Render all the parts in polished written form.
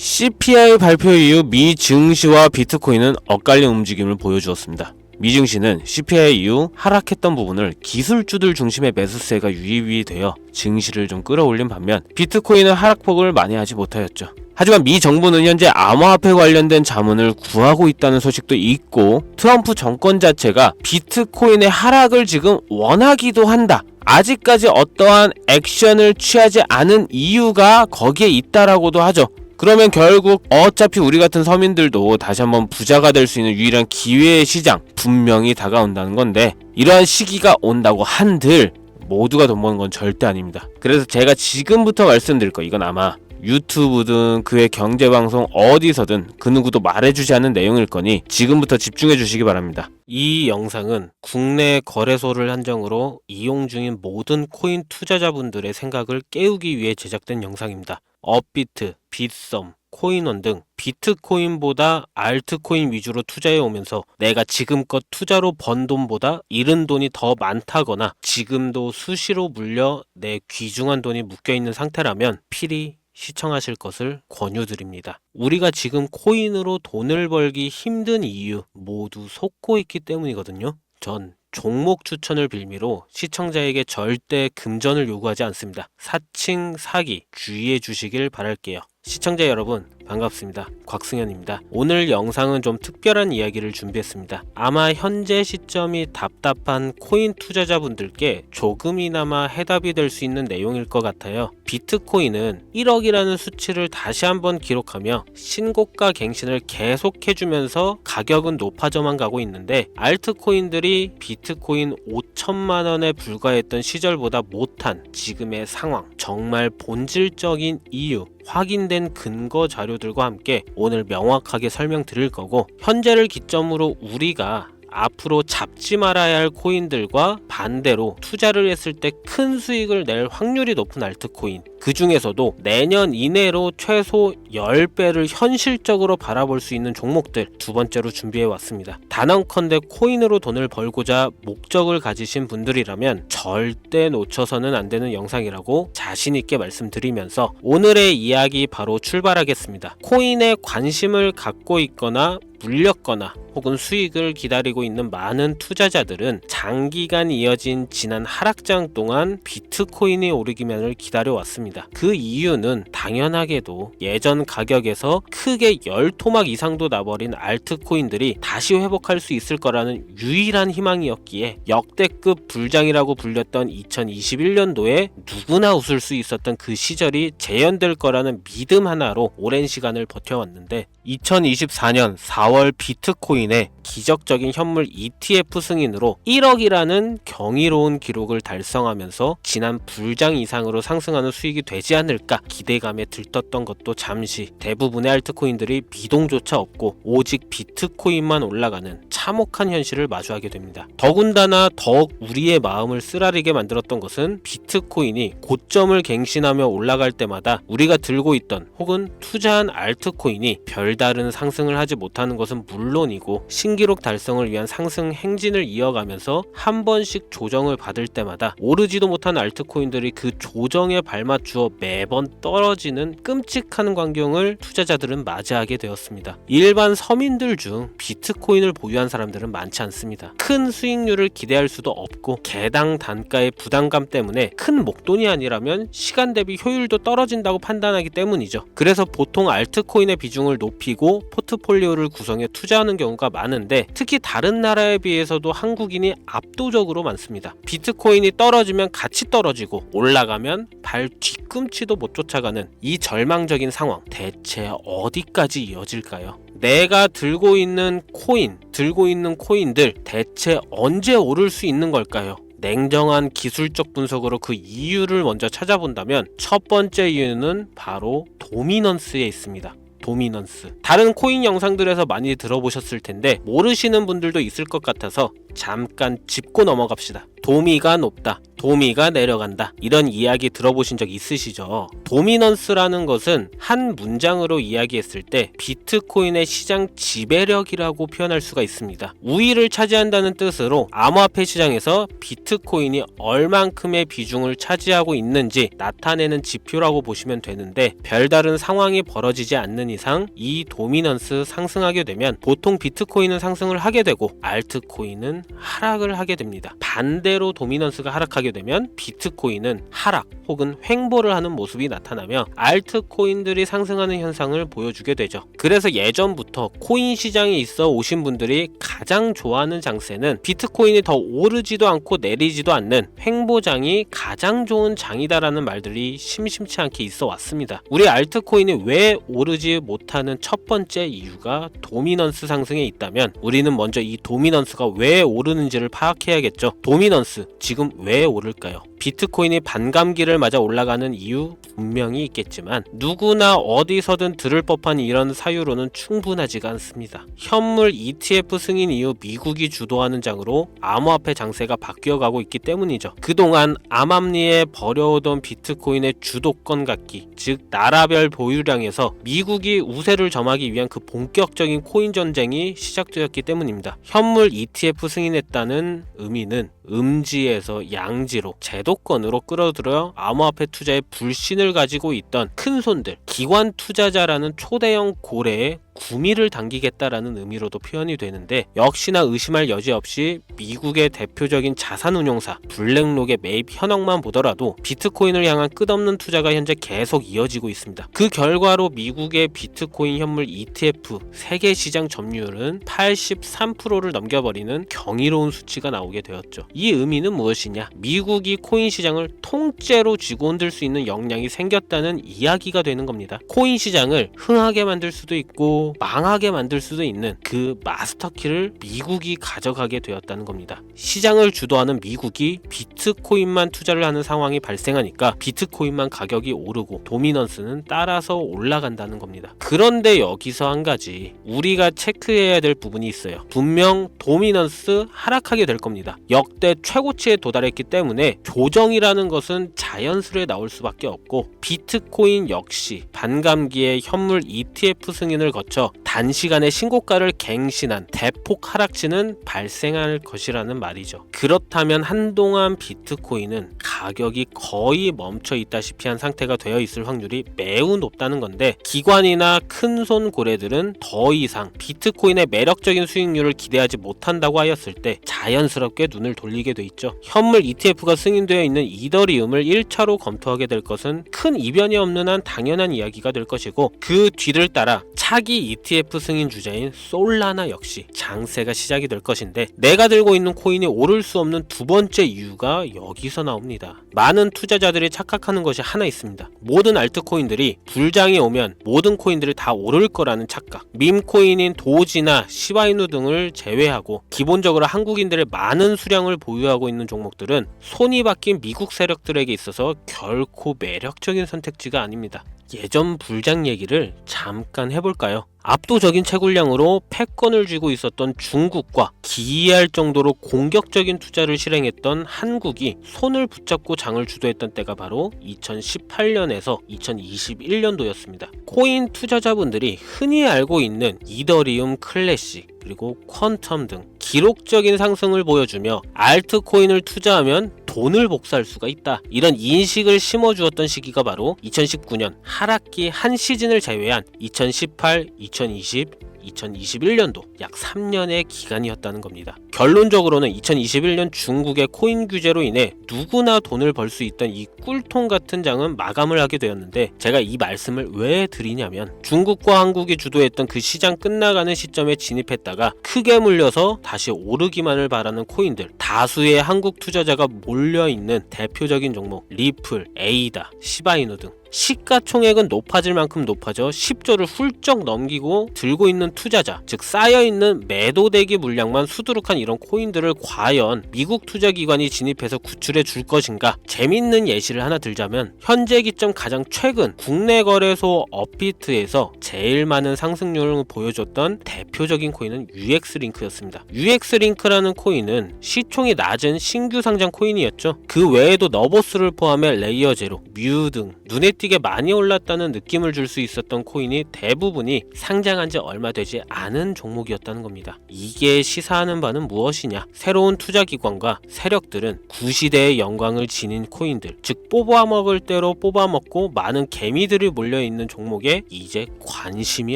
CPI 발표 이후 미 증시와 비트코인은 엇갈린 움직임을 보여주었습니다. 미 증시는 CPI 이후 하락했던 부분을 기술주들 중심의 매수세가 유입이 되어 증시를 좀 끌어올린 반면 비트코인은 하락폭을 만회하지 못하였죠. 하지만 미 정부는 현재 암호화폐 관련된 자문을 구하고 있다는 소식도 있고, 트럼프 정권 자체가 비트코인의 하락을 지금 원하기도 한다. 아직까지 어떠한 액션을 취하지 않은 이유가 거기에 있다라고도 하죠. 그러면 결국 어차피 우리 같은 서민들도 다시 한번 부자가 될 수 있는 유일한 기회의 시장 분명히 다가온다는 건데, 이러한 시기가 온다고 한들 모두가 돈 버는 건 절대 아닙니다. 그래서 제가 지금부터 말씀드릴 거, 이건 아마 유튜브든 그의 경제방송 어디서든 그 누구도 말해주지 않는 내용일 거니 지금부터 집중해 주시기 바랍니다. 이 영상은 국내 거래소를 한정으로 이용 중인 모든 코인 투자자분들의 생각을 깨우기 위해 제작된 영상입니다. 업비트, 빗썸, 코인원 등 비트코인보다 알트코인 위주로 투자해 오면서 내가 지금껏 투자로 번 돈보다 잃은 돈이 더 많다거나 지금도 수시로 물려 내 귀중한 돈이 묶여있는 상태라면 필히 시청하실 것을 권유드립니다. 우리가 지금 코인으로 돈을 벌기 힘든 이유 모두 속고 있기 때문이거든요. 전 종목 추천을 빌미로 시청자에게 절대 금전을 요구하지 않습니다. 사칭, 사기 주의해 주시길 바랄게요. 시청자 여러분 반갑습니다. 곽승현입니다. 오늘 영상은 좀 특별한 이야기를 준비했습니다. 아마 현재 시점이 답답한 코인 투자자분들께 조금이나마 해답이 될 수 있는 내용일 것 같아요. 비트코인은 1억이라는 수치를 다시 한번 기록하며 신고가 갱신을 계속해주면서 가격은 높아져만 가고 있는데, 알트코인들이 비트코인 5천만 원에 불과했던 시절보다 못한 지금의 상황, 정말 본질적인 이유, 확인된 근거 자료들과 함께 오늘 명확하게 설명드릴 거고, 현재를 기점으로 우리가 앞으로 잡지 말아야 할 코인들과 반대로 투자를 했을 때 큰 수익을 낼 확률이 높은 알트코인, 그 중에서도 내년 이내로 최소 10배를 현실적으로 바라볼 수 있는 종목들 두 번째로 준비해 왔습니다. 단언컨대 코인으로 돈을 벌고자 목적을 가지신 분들이라면 절대 놓쳐서는 안 되는 영상이라고 자신 있게 말씀드리면서 오늘의 이야기 바로 출발하겠습니다. 코인에 관심을 갖고 있거나 물렸거나 혹은 수익을 기다리고 있는 많은 투자자들은 장기간 이어진 지난 하락장 동안 비트코인이 오르기만을 기다려왔습니다. 그 이유는 당연하게도 예전 가격에서 크게 10토막 이상도 나버린 알트코인들이 다시 회복할 수 있을 거라는 유일한 희망이었기에 역대급 불장이라고 불렸던 2021년도에 누구나 웃을 수 있었던 그 시절이 재현될 거라는 믿음 하나로 오랜 시간을 버텨왔는데, 2024년 4월 비트코인의 기적적인 현물 ETF 승인으로 1억이라는 경이로운 기록을 달성하면서 지난 불장 이상으로 상승하는 수익이 되지 않을까 기대감에 들떴던 것도 잠시 대부분의 알트코인들이 미동조차 없고 오직 비트코인만 올라가는 참혹한 현실을 마주하게 됩니다. 더군다나 더욱 우리의 마음을 쓰라리게 만들었던 것은 비트코인이 고점을 갱신하며 올라갈 때마다 우리가 들고 있던 혹은 투자한 알트코인이 별다른 상승을 하지 못하는 것은 물론이고 신기록 달성을 위한 상승 행진을 이어가면서 한 번씩 조정을 받을 때마다 오르지도 못한 알트코인들이 그 조정에 발맞추어 매번 떨어지는 끔찍한 광경을 투자자들은 맞이하게 되었습니다. 일반 서민들 중 비트코인을 보유한 사람들은 많지 않습니다. 큰 수익률을 기대할 수도 없고 개당 단가의 부담감 때문에 큰 목돈이 아니라면 시간 대비 효율도 떨어진다고 판단하기 때문이죠. 그래서 보통 알트코인의 비중을 높이고 포트폴리오를 구성해 투자하는 경우가 많은데, 특히 다른 나라에 비해서도 한국인이 압도적으로 많습니다. 비트코인이 떨어지면 같이 떨어지고 올라가면 발 뒤꿈치도 못 쫓아가는 이 절망적인 상황, 대체 어디까지 이어질까요? 내가 들고 있는 코인들 대체 언제 오를 수 있는 걸까요? 냉정한 기술적 분석으로 그 이유를 먼저 찾아본다면 첫 번째 이유는 바로 도미넌스에 있습니다. 도미넌스. 다른 코인 영상들에서 많이 들어보셨을 텐데 모르시는 분들도 있을 것 같아서 잠깐 짚고 넘어갑시다. 도미가 높다, 도미가 내려간다. 이런 이야기 들어보신 적 있으시죠? 도미넌스라는 것은 한 문장으로 이야기했을 때 비트코인의 시장 지배력이라고 표현할 수가 있습니다. 우위를 차지한다는 뜻으로 암호화폐 시장에서 비트코인이 얼만큼의 비중을 차지하고 있는지 나타내는 지표라고 보시면 되는데, 별다른 상황이 벌어지지 않는 이상 이 도미넌스 상승하게 되면 보통 비트코인은 상승을 하게 되고 알트코인은 하락을 하게 됩니다. 반대로 도미넌스가 하락하게 되면 비트코인은 하락 혹은 횡보를 하는 모습이 나타나며 알트코인들이 상승하는 현상을 보여주게 되죠. 그래서 예전부터 코인 시장에 있어 오신 분들이 가장 좋아하는 장세는 비트코인이 더 오르지도 않고 내리지도 않는 횡보장이 가장 좋은 장이다라는 말들이 심심치 않게 있어 왔습니다. 우리 알트코인이 왜 오르지 못하는 첫 번째 이유가 도미넌스 상승에 있다면 우리는 먼저 이 도미넌스가 왜 오르는지를 파악해야겠죠. 도미넌스, 지금 왜 오를까요? 비트코인이 반감기를 맞아 올라가는 이유 분명히 있겠지만 누구나 어디서든 들을 법한 이런 사유로는 충분하지가 않습니다. 현물 ETF 승인 이후 미국이 주도하는 장으로 암호화폐 장세가 바뀌어가고 있기 때문이죠. 그동안 암암리에 버려오던 비트코인의 주도권 갖기, 즉 나라별 보유량에서 미국이 우세를 점하기 위한 그 본격적인 코인 전쟁이 시작되었기 때문입니다. 현물 ETF 승인했다는 의미는 음지에서 양지로 제도권으로 끌어들여 암호화폐 투자에 불신을 가지고 있던 큰 손들, 기관 투자자라는 초대형 고래에 구미를 당기겠다라는 의미로도 표현이 되는데, 역시나 의심할 여지 없이 미국의 대표적인 자산운용사 블랙록의 매입 현황만 보더라도 비트코인을 향한 끝없는 투자가 현재 계속 이어지고 있습니다. 그 결과로 미국의 비트코인 현물 ETF 세계 시장 점유율은 83%를 넘겨버리는 경이로운 수치가 나오게 되었죠. 이 의미는 무엇이냐? 미국이 코인 시장을 통째로 쥐고 흔들 수 있는 역량이 생겼다는 이야기가 되는 겁니다. 코인 시장을 흥하게 만들 수도 있고 망하게 만들 수도 있는 그 마스터키를 미국이 가져가게 되었다는 겁니다. 시장을 주도하는 미국이 비트코인만 투자를 하는 상황이 발생하니까 비트코인만 가격이 오르고 도미넌스는 따라서 올라간다는 겁니다. 그런데 여기서 한 가지 우리가 체크해야 될 부분이 있어요. 분명 도미넌스 하락하게 될 겁니다. 역대 최고치에 도달했기 때문에 조정이라는 것은 자연스레 나올 수밖에 없고, 비트코인 역시 반감기에 현물 ETF 승인을 거쳐 단시간에 신고가를 갱신한 대폭 하락치는 발생할 것이라는 말이죠. 그렇다면 한동안 비트코인은 가격이 거의 멈춰 있다시피 한 상태가 되어 있을 확률이 매우 높다는 건데, 기관이나 큰손 고래들은 더 이상 비트코인의 매력적인 수익률을 기대하지 못한다고 하였을 때 자연스럽게 눈을 돌리게 돼 있죠. 현물 ETF가 승인되어 있는 이더리움을 1차로 검토하게 될 것은 큰 이변이 없는 한 당연한 이야기가 될 것이고, 그 뒤를 따라 차기 ETF 승인 주자인 솔라나 역시 장세가 시작이 될 것인데, 내가 들고 있는 코인이 오를 수 없는 두 번째 이유가 여기서 나옵니다. 많은 투자자들이 착각하는 것이 하나 있습니다. 모든 알트코인들이 불장이 오면 모든 코인들이 다 오를 거라는 착각. 밈코인인 도지나 시바이누 등을 제외하고 기본적으로 한국인들의 많은 수량을 보유하고 있는 종목들은 손이 바뀐 미국 세력들에게 있어서 결코 매력적인 선택지가 아닙니다. 예전 불장 얘기를 잠깐 해볼까요? 압도적인 채굴량으로 패권을 쥐고 있었던 중국과 기이할 정도로 공격적인 투자를 실행했던 한국이 손을 붙잡고 장을 주도했던 때가 바로 2018년에서 2021년도였습니다. 코인 투자자분들이 흔히 알고 있는 이더리움 클래식 그리고 퀀텀 등 기록적인 상승을 보여주며 알트코인을 투자하면 돈을 복사할 수가 있다, 이런 인식을 심어주었던 시기가 바로 2019년 하락기 한 시즌을 제외한 2018, 2020, 2021년도 약 3년의 기간이었다는 겁니다. 결론적으로는 2021년 중국의 코인 규제로 인해 누구나 돈을 벌 수 있던 이 꿀통 같은 장은 마감을 하게 되었는데, 제가 이 말씀을 왜 드리냐면 중국과 한국이 주도했던 그 시장 끝나가는 시점에 진입했다가 크게 물려서 다시 오르기만을 바라는 코인들, 다수의 한국 투자자가 몰려있는 대표적인 종목 리플, 에이다, 시바이누 등 시가총액은 높아질 만큼 높아져 10조를 훌쩍 넘기고 들고 있는 투자자, 즉 쌓여있는 매도대기 물량만 수두룩한 이런 코인들을 과연 미국 투자기관이 진입해서 구출해 줄 것인가? 재밌는 예시를 하나 들자면 현재 기점 가장 최근 국내 거래소 업비트에서 제일 많은 상승률을 보여줬던 대표적인 코인은 UX링크였습니다. UX링크라는 코인은 시총이 낮은 신규 상장 코인이었죠. 그 외에도 너보스를 포함해 레이어 제로, 뮤 등 눈에 띄게 많이 올랐다는 느낌을 줄 수 있었던 코인이 대부분이 상장한 지 얼마 되지 않은 종목이었다는 겁니다. 이게 시사하는 바는 무엇이냐? 새로운 투자기관과 세력들은 구시대의 영광을 지닌 코인들, 즉 뽑아먹을 대로 뽑아먹고 많은 개미들이 몰려있는 종목에 이제 관심이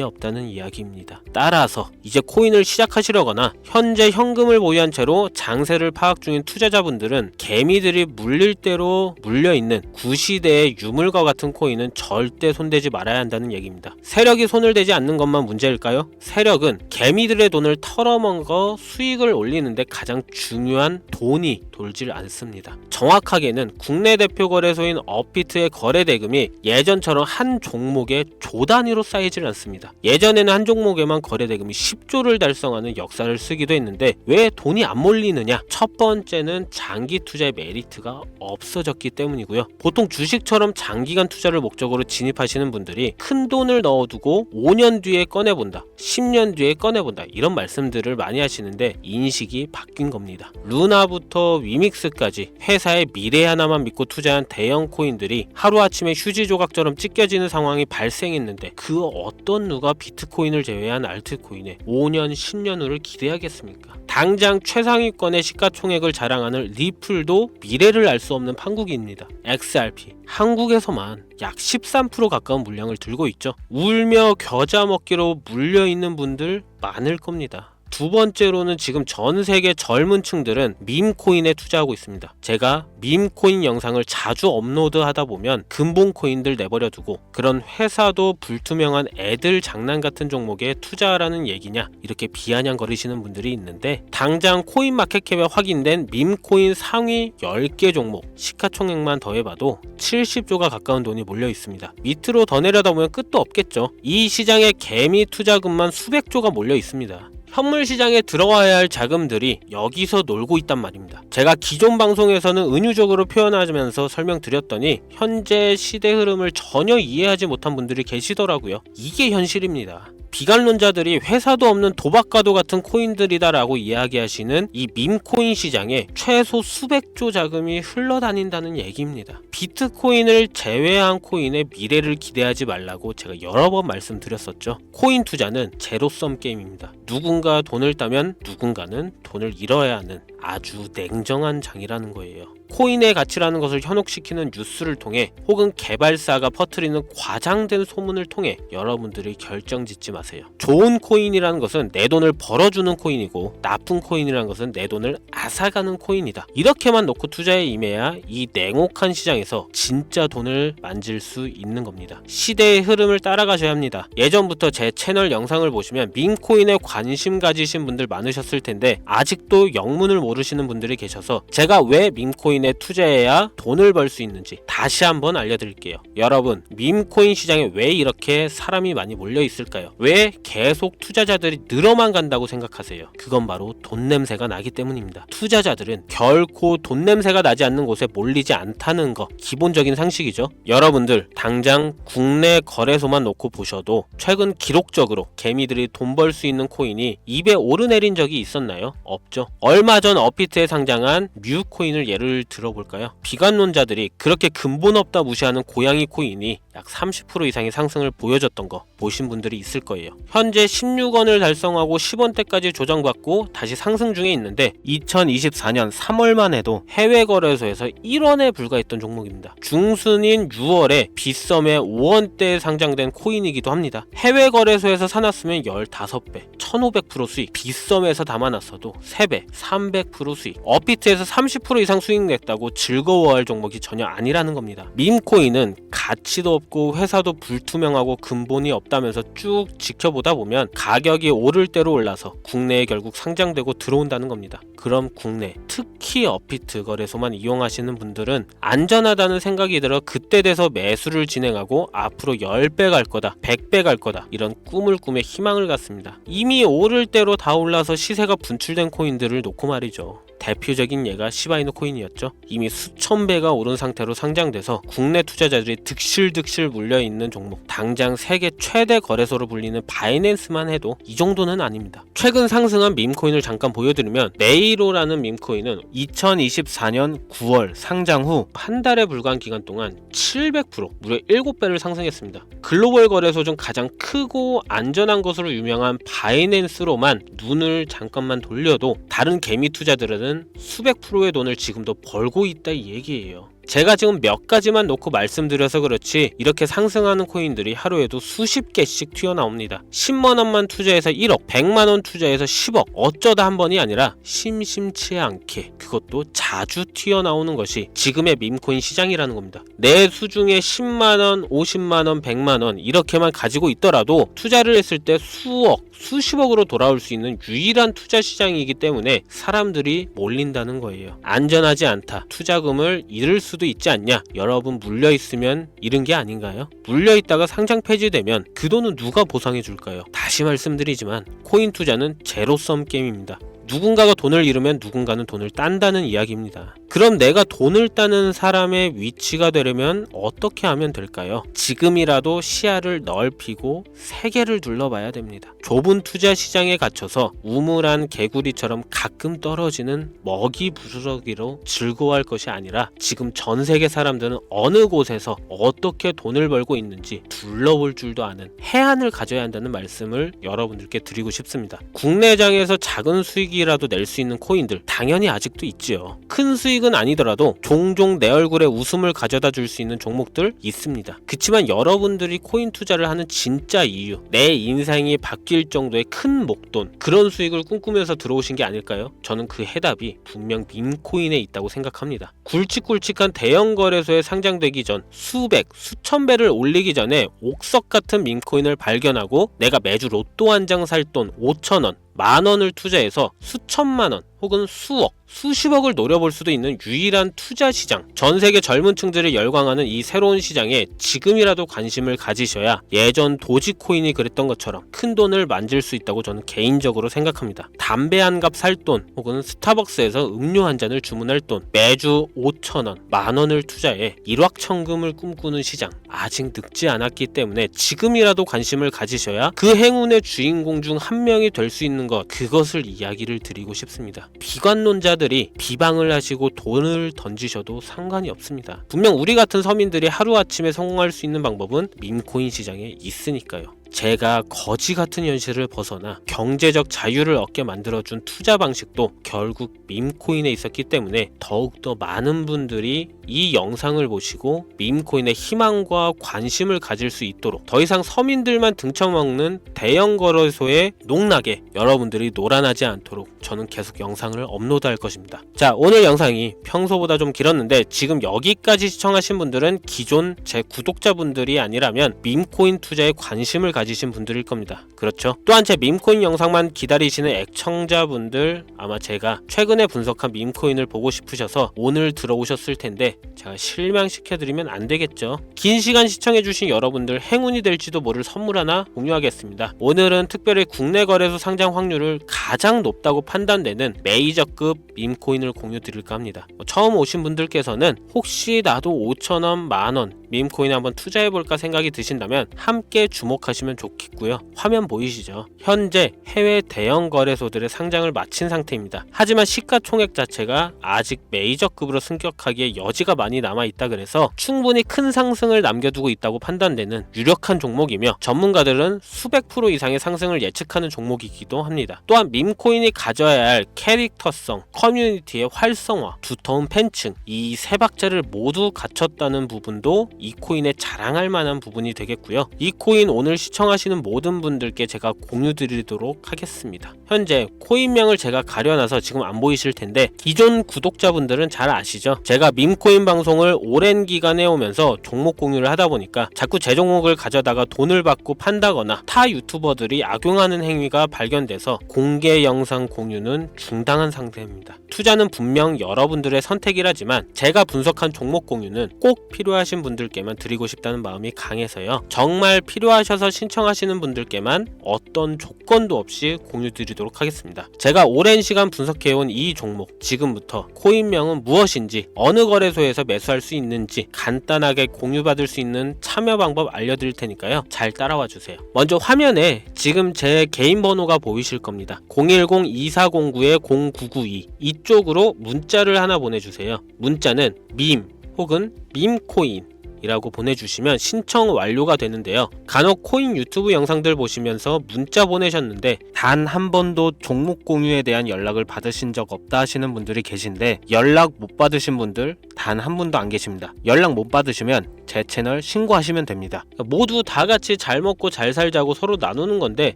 없다는 이야기입니다. 따라서 이제 코인을 시작하시려거나 현재 현금을 보유한 채로 장세를 파악 중인 투자자분들은 개미들이 물릴 대로 물려있는 구시대의 유물과 같은 코인은 절대 손대지 말아야 한다는 얘기입니다. 세력이 손을 대지 않는 것만 문제일까요? 세력은 개미들의 돈을 털어먹어 수익을 올리는데 가장 중요한 돈이 돌질 않습니다. 정확하게는 국내 대표 거래소인 업비트의 거래 대금이 예전처럼 한 종목에 조 단위로 쌓이질 않습니다. 예전에는 한 종목에만 거래 대금이 10조를 달성하는 역사를 쓰기도 했는데 왜 돈이 안 몰리느냐? 첫 번째는 장기 투자의 메리트가 없어졌기 때문이고요. 보통 주식처럼 장기간 투자를 목적으로 진입하시는 분들이 큰 돈을 넣어두고 5년 뒤에 꺼내본다, 10년 뒤에 꺼내본다 이런 말씀들을 많이 하시는데 인식이 바뀐 겁니다. 루나부터 위믹스까지 회사의 미래 하나만 믿고 투자한 대형 코인들이 하루아침에 휴지 조각처럼 찢겨지는 상황이 발생했는데 그 어떤 누가 비트코인을 제외한 알트코인에 5년, 10년 후를 기대하겠습니까? 당장 최상위권의 시가총액을 자랑하는 리플도 미래를 알 수 없는 판국입니다. XRP 한국에서만 약 13% 가까운 물량을 들고 있죠. 울며 겨자 먹기로 물려있는 분들 많을 겁니다. 두 번째로는 지금 전 세계 젊은 층들은 밈코인에 투자하고 있습니다. 제가 밈코인 영상을 자주 업로드하다 보면 근본코인들 내버려 두고 그런 회사도 불투명한 애들 장난 같은 종목에 투자하라는 얘기냐 이렇게 비아냥거리시는 분들이 있는데 당장 코인마켓캡에 확인된 밈코인 상위 10개 종목 시가총액만 더해봐도 70조가 가까운 돈이 몰려 있습니다. 밑으로 더 내려다보면 끝도 없겠죠. 이 시장에 개미 투자금만 수백조가 몰려 있습니다. 현물 시장에 들어와야 할 자금들이 여기서 놀고 있단 말입니다. 제가 기존 방송에서는 은유적으로 표현하면서 설명드렸더니 현재 시대 흐름을 전혀 이해하지 못한 분들이 계시더라고요. 이게 현실입니다. 비관론자들이 회사도 없는 도박과도 같은 코인들이다라고 이야기하시는 이 밈코인 시장에 최소 수백조 자금이 흘러다닌다는 얘기입니다. 비트코인을 제외한 코인의 미래를 기대하지 말라고 제가 여러 번 말씀드렸었죠. 코인 투자는 제로섬 게임입니다. 누군가 돈을 따면 누군가는 돈을 잃어야 하는 아주 냉정한 장이라는 거예요. 코인의 가치라는 것을 현혹시키는 뉴스를 통해 혹은 개발사가 퍼뜨리는 과장된 소문을 통해 여러분들이 결정짓지 마세요. 좋은 코인이라는 것은 내 돈을 벌어주는 코인이고 나쁜 코인이라는 것은 내 돈을 앗아가는 코인이다. 이렇게만 놓고 투자에 임해야 이 냉혹한 시장에서 진짜 돈을 만질 수 있는 겁니다. 시대의 흐름을 따라가셔야 합니다. 예전부터 제 채널 영상을 보시면 밈코인에 관심 가지신 분들 많으셨을 텐데 아직도 영문을 모르시는 분들이 계셔서 제가 왜 밈코인에 투자해야 돈을 벌 수 있는지 다시 한번 알려드릴게요. 여러분, 밈코인 시장에 왜 이렇게 사람이 많이 몰려 있을까요? 왜 계속 투자자들이 늘어만 간다고 생각하세요? 그건 바로 돈 냄새가 나기 때문입니다. 투자자들은 결코 돈 냄새가 나지 않는 곳에 몰리지 않다는 거 기본적인 상식이죠. 여러분들 당장 국내 거래소만 놓고 보셔도 최근 기록적으로 개미들이 돈 벌 수 있는 코인이 입에 오르내린 적이 있었나요? 없죠. 얼마 전 업비트에 상장한 뮤코인을 예를 들어볼까요? 비관론자들이 그렇게 근본 없다 무시하는 고양이 코인이 약 30% 이상의 상승을 보여줬던 거 보신 분들이 있을 거예요. 현재 16원을 달성하고 10원대까지 조정받고 다시 상승 중에 있는데 2024년 3월만 해도 해외 거래소에서 1원에 불과했던 종목입니다. 중순인 6월에 빗썸에 5원대에 상장된 코인이기도 합니다. 해외 거래소에서 사놨으면 15배, 1500% 수익, 빗썸에서 담아놨어도 3배, 300% 수익, 업비트에서 30% 이상 수익 냈다고 즐거워할 종목이 전혀 아니라는 겁니다. 밈코인은 가치도 없고 회사도 불투명하고 근본이 없다 없다면서 쭉 지켜보다 보면 가격이 오를 대로 올라서 국내에 결국 상장되고 들어온다는 겁니다. 그럼 국내, 특히 업비트 거래소만 이용하시는 분들은 안전하다는 생각이 들어 그때 돼서 매수를 진행하고 앞으로 10배 갈 거다, 100배 갈 거다 이런 꿈을 꾸며 희망을 갖습니다. 이미 오를 대로 다 올라서 시세가 분출된 코인들을 놓고 말이죠. 대표적인 예가 시바이누 코인이었죠. 이미 수천 배가 오른 상태로 상장돼서 국내 투자자들이 득실득실 물려있는 종목, 당장 세계 최대 거래소로 불리는 바이낸스만 해도 이 정도는 아닙니다. 최근 상승한 밈코인을 잠깐 보여드리면 메이로라는 밈코인은 2024년 9월 상장 후 한 달에 불과한 기간 동안 700% 무려 7배를 상승했습니다. 글로벌 거래소 중 가장 크고 안전한 것으로 유명한 바이낸스로만 눈을 잠깐만 돌려도 다른 개미 투자들은 수백 프로의 돈을 지금도 벌고 있다 이 얘기예요. 제가 지금 몇 가지만 놓고 말씀드려서 그렇지 이렇게 상승하는 코인들이 하루에도 수십 개씩 튀어나옵니다. 10만원만 투자해서 1억, 100만원 투자해서 10억, 어쩌다 한 번이 아니라 심심치 않게 그것도 자주 튀어나오는 것이 지금의 밈코인 시장이라는 겁니다. 내 수중에 10만원, 50만원, 100만원 이렇게만 가지고 있더라도 투자를 했을 때 수억, 수십억으로 돌아올 수 있는 유일한 투자 시장이기 때문에 사람들이 몰린다는 거예요. 안전하지 않다. 투자금을 잃을 수도 있지 않냐? 여러분 물려있으면 잃은 게 아닌가요? 물려있다가 상장 폐지되면 그 돈은 누가 보상해 줄까요? 다시 말씀드리지만 코인 투자는 제로섬 게임입니다. 누군가가 돈을 잃으면 누군가는 돈을 딴다는 이야기입니다. 그럼 내가 돈을 따는 사람의 위치가 되려면 어떻게 하면 될까요? 지금이라도 시야를 넓히고 세계를 둘러봐야 됩니다. 좁은 투자 시장에 갇혀서 우물한 개구리처럼 가끔 떨어지는 먹이 부스러기로 즐거워할 것이 아니라 지금 전 세계 사람들은 어느 곳에서 어떻게 돈을 벌고 있는지 둘러볼 줄도 아는 해안을 가져야 한다는 말씀을 여러분들께 드리고 싶습니다. 국내장에서 작은 수익이라도 낼 수 있는 코인들 당연히 아직도 있지요. 큰 수익은 아니더라도 종종 내 얼굴에 웃음을 가져다 줄 수 있는 종목들 있습니다. 그치만 여러분들이 코인 투자를 하는 진짜 이유, 내 인생이 바뀔 정도의 큰 목돈, 그런 수익을 꿈꾸면서 들어오신 게 아닐까요? 저는 그 해답이 분명 밈코인에 있다고 생각합니다. 굵직굵직한 대형 거래소에 상장되기 전 수백, 수천 배를 올리기 전에 옥석 같은 밈코인을 발견하고 내가 매주 로또 한 장 살 돈 5,000원, 10,000원을 투자해서 수천만원 혹은 수억, 수십억을 노려볼 수도 있는 유일한 투자 시장, 전 세계 젊은 층들을 열광하는 이 새로운 시장에 지금이라도 관심을 가지셔야 예전 도지코인이 그랬던 것처럼 큰 돈을 만질 수 있다고 저는 개인적으로 생각합니다. 담배 한 갑 살 돈 혹은 스타벅스에서 음료 한 잔을 주문할 돈, 매주 5,000원, 10,000원을 투자해 일확천금을 꿈꾸는 시장, 아직 늙지 않았기 때문에 지금이라도 관심을 가지셔야 그 행운의 주인공 중 한 명이 될 수 있는 것, 그것을 이야기를 드리고 싶습니다. 비관론자들이 비방을 하시고 돈을 던지셔도 상관이 없습니다. 분명 우리 같은 서민들이 하루아침에 성공할 수 있는 방법은 밈코인 시장에 있으니까요. 제가 거지 같은 현실을 벗어나 경제적 자유를 얻게 만들어준 투자 방식도 결국 밈코인에 있었기 때문에 더욱더 많은 분들이 이 영상을 보시고 밈코인의 희망과 관심을 가질 수 있도록 더 이상 서민들만 등쳐먹는 대형 거래소에 농락에 여러분들이 놀아나지 않도록 저는 계속 영상을 업로드할 것입니다. 자, 오늘 영상이 평소보다 좀 길었는데 지금 여기까지 시청하신 분들은 기존 제 구독자분들이 아니라면 밈코인 투자에 관심을 가지신 분들일 겁니다. 그렇죠? 또한 제 밈코인 영상만 기다리시는 애청자분들, 아마 제가 최근에 분석한 밈코인을 보고 싶으셔서 오늘 들어오셨을 텐데 제가 실망시켜드리면 안 되겠죠. 긴 시간 시청해주신 여러분들 행운이 될지도 모를 선물 하나 공유하겠습니다. 오늘은 특별히 국내 거래소 상장 확률을 가장 높다고 판단되는 메이저급 밈코인을 공유 드릴까 합니다. 처음 오신 분들께서는 혹시 나도 5,000원, 만원 밈코인에 한번 투자해볼까 생각이 드신다면 함께 주목하시면 좋겠고요. 화면 보이시죠? 현재 해외 대형 거래소들의 상장을 마친 상태입니다. 하지만 시가총액 자체가 아직 메이저급으로 승격하기에 여지가 많이 남아있다 그래서 충분히 큰 상승을 남겨두고 있다고 판단되는 유력한 종목이며 전문가들은 수백 프로 이상의 상승을 예측하는 종목이기도 합니다. 또한 밈코인이 가져야 할 캐릭터성, 커뮤니티의 활성화, 두터운 팬층, 이 세 박자를 모두 갖췄다는 부분도 이 코인에 자랑할 만한 부분이 되겠고요. 이 코인 오늘 시청 시청하시는 모든 분들께 제가 공유 드리도록 하겠습니다. 현재 코인명을 제가 가려놔서 지금 안 보이실 텐데 기존 구독자분들은 잘 아시죠? 제가 밈코인 방송을 오랜 기간 해오면서 종목 공유를 하다 보니까 자꾸 제 종목을 가져다가 돈을 받고 판다거나 타 유튜버들이 악용하는 행위가 발견돼서 공개 영상 공유는 중단한 상태입니다. 투자는 분명 여러분들의 선택이라지만 제가 분석한 종목 공유는 꼭 필요하신 분들께만 드리고 싶다는 마음이 강해서요. 정말 필요하셔서 신청하시는 분들께만 어떤 조건도 없이 공유 드리도록 하겠습니다. 제가 오랜 시간 분석해온 이 종목, 지금부터 코인명은 무엇인지, 어느 거래소에서 매수할 수 있는지 간단하게 공유받을 수 있는 참여 방법 알려드릴 테니까요. 잘 따라와 주세요. 먼저 화면에 지금 제 개인 번호가 보이실 겁니다. 010-2409-0992 이쪽으로 문자를 하나 보내주세요. 문자는 밈 혹은 밈코인 이라고 보내주시면 신청 완료가 되는데요. 간혹 코인 유튜브 영상들 보시면서 문자 보내셨는데 단 한 번도 종목 공유에 대한 연락을 받으신 적 없다 하시는 분들이 계신데, 연락 못 받으신 분들 단 한 분도 안 계십니다. 연락 못 받으시면 제 채널 신고하시면 됩니다. 모두 다 같이 잘 먹고 잘 살자고 서로 나누는 건데,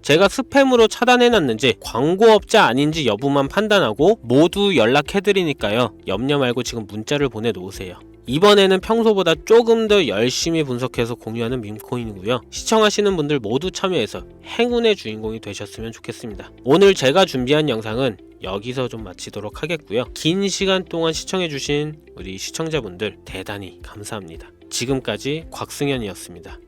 제가 스팸으로 차단해놨는지 광고업자 아닌지 여부만 판단하고 모두 연락해드리니까요. 염려 말고 지금 문자를 보내놓으세요. 이번에는 평소보다 조금 더 열심히 분석해서 공유하는 밈코인이고요. 시청하시는 분들 모두 참여해서 행운의 주인공이 되셨으면 좋겠습니다. 오늘 제가 준비한 영상은 여기서 좀 마치도록 하겠고요. 긴 시간 동안 시청해주신 우리 시청자분들 대단히 감사합니다. 지금까지 곽승현이었습니다.